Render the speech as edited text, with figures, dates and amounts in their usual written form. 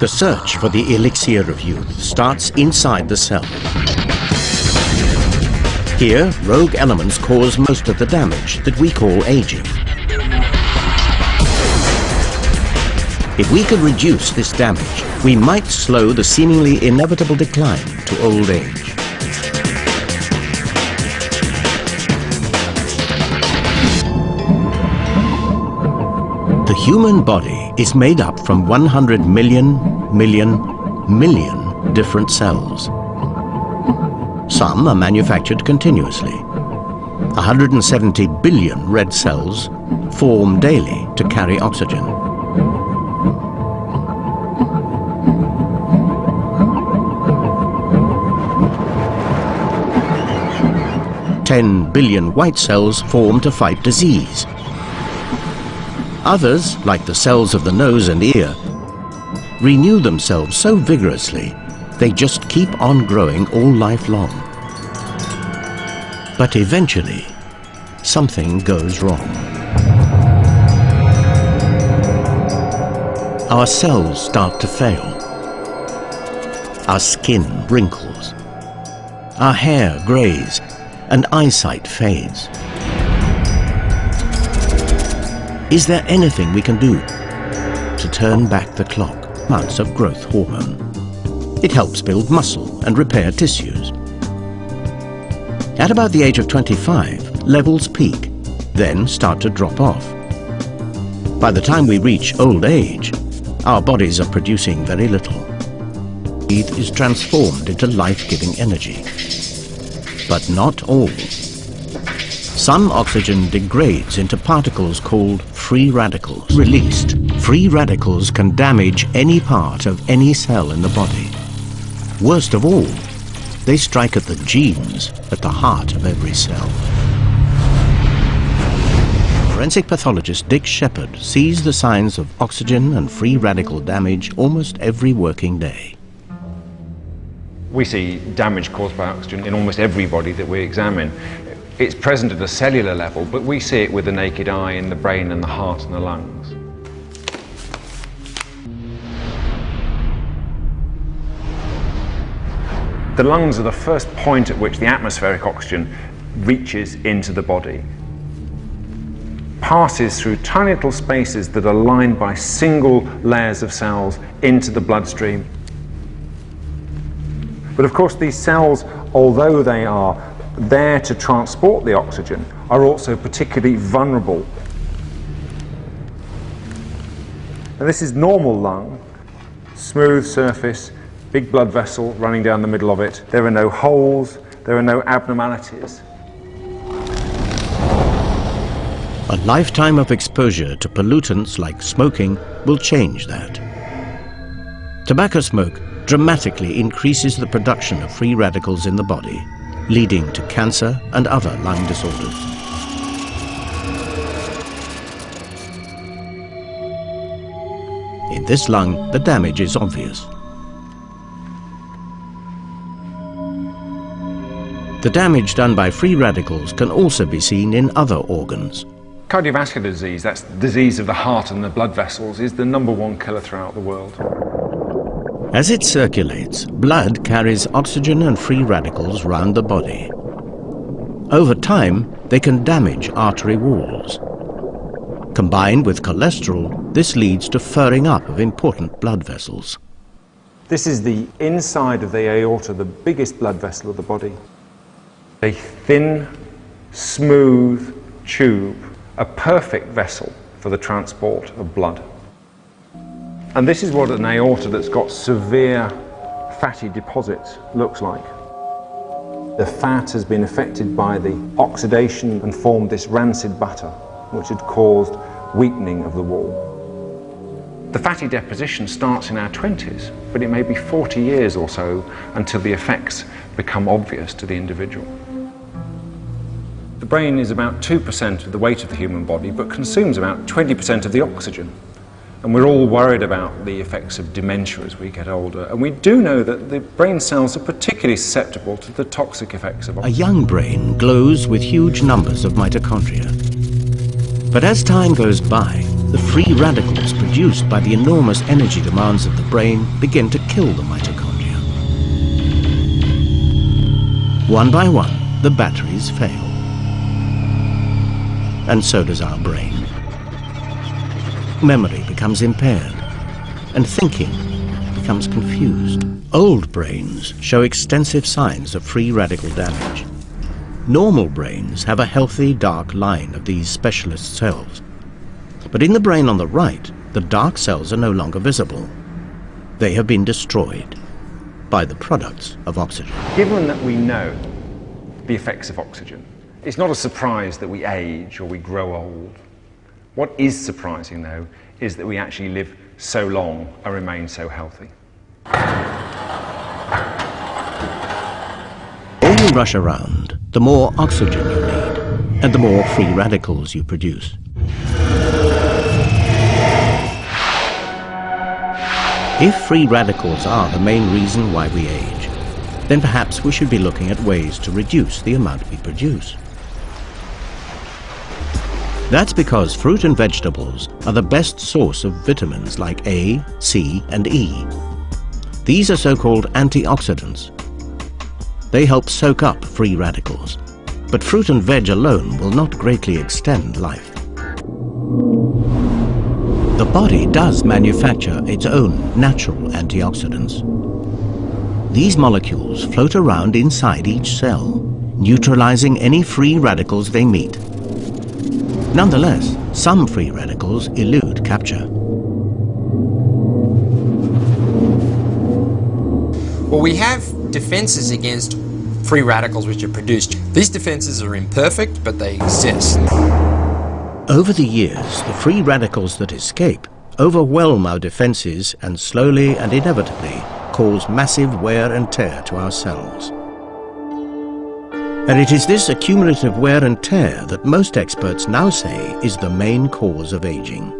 The search for the elixir of youth starts inside the cell. Here, rogue elements cause most of the damage that we call aging. If we could reduce this damage, we might slow the seemingly inevitable decline to old age. The human body is made up from 100 million different cells. Some are manufactured continuously. 170 billion red cells form daily to carry oxygen. $10 billion white cells form to fight disease. Others, like the cells of the nose and ear, renew themselves so vigorously they just keep on growing all life long. But eventually, something goes wrong. Our cells start to fail. Our skin wrinkles. Our hair grays, and eyesight fades. Is there anything we can do to turn back the clock? Amounts of growth hormone. It helps build muscle and repair tissues. At about the age of 25, levels peak, then start to drop off. By the time we reach old age, our bodies are producing very little. Heat is transformed into life-giving energy. But not all. Some oxygen degrades into particles called free radicals. Released, free radicals can damage any part of any cell in the body. Worst of all, they strike at the genes at the heart of every cell. Forensic pathologist Dick Shepherd sees the signs of oxygen and free radical damage almost every working day. We see damage caused by oxygen in almost every body that we examine. It's present at a cellular level, but we see it with the naked eye in the brain and the heart and the lungs. The lungs are the first point at which the atmospheric oxygen reaches into the body. Passes through tiny little spaces that are lined by single layers of cells into the bloodstream. But of course these cells, although they are there to transport the oxygen, are also particularly vulnerable. And this is normal lung, smooth surface, big blood vessel running down the middle of it. There are no holes, there are no abnormalities. A lifetime of exposure to pollutants like smoking will change that. Tobacco smoke dramatically increases the production of free radicals in the body, leading to cancer and other lung disorders. In this lung, the damage is obvious. The damage done by free radicals can also be seen in other organs. Cardiovascular disease, that's disease of the heart and the blood vessels, is the #1 killer throughout the world. As it circulates, blood carries oxygen and free radicals round the body. Over time, they can damage artery walls. Combined with cholesterol, this leads to furring up of important blood vessels. This is the inside of the aorta, the biggest blood vessel of the body. A thin, smooth tube, a perfect vessel for the transport of blood. And this is what an aorta that's got severe fatty deposits looks like. The fat has been affected by the oxidation and formed this rancid butter, which had caused weakening of the wall. The fatty deposition starts in our 20s, but it may be 40 years or so until the effects become obvious to the individual. The brain is about 2% of the weight of the human body, but consumes about 20% of the oxygen. And we're all worried about the effects of dementia as we get older. And we do know that the brain cells are particularly susceptible to the toxic effects of oxygen. A young brain glows with huge numbers of mitochondria. But as time goes by, the free radicals produced by the enormous energy demands of the brain begin to kill the mitochondria. One by one, the batteries fail. And so does our brain. Memory becomes impaired, and thinking becomes confused. Old brains show extensive signs of free radical damage. Normal brains have a healthy dark line of these specialist cells. But in the brain on the right, the dark cells are no longer visible. They have been destroyed by the products of oxygen. Given that we know the effects of oxygen, it's not a surprise that we age or we grow old. What is surprising, though, is that we actually live so long and remain so healthy. The more you rush around, the more oxygen you need, and the more free radicals you produce. If free radicals are the main reason why we age, then perhaps we should be looking at ways to reduce the amount we produce. That's because fruit and vegetables are the best source of vitamins like A, C, and E. These are so-called antioxidants. They help soak up free radicals, but fruit and veg alone will not greatly extend life. The body does manufacture its own natural antioxidants. These molecules float around inside each cell, neutralizing any free radicals they meet. Nonetheless, some free radicals elude capture. Well, we have defenses against free radicals which are produced. These defenses are imperfect, but they exist. Over the years, the free radicals that escape overwhelm our defenses and slowly and inevitably cause massive wear and tear to our cells. And it is this accumulative wear and tear that most experts now say is the main cause of aging.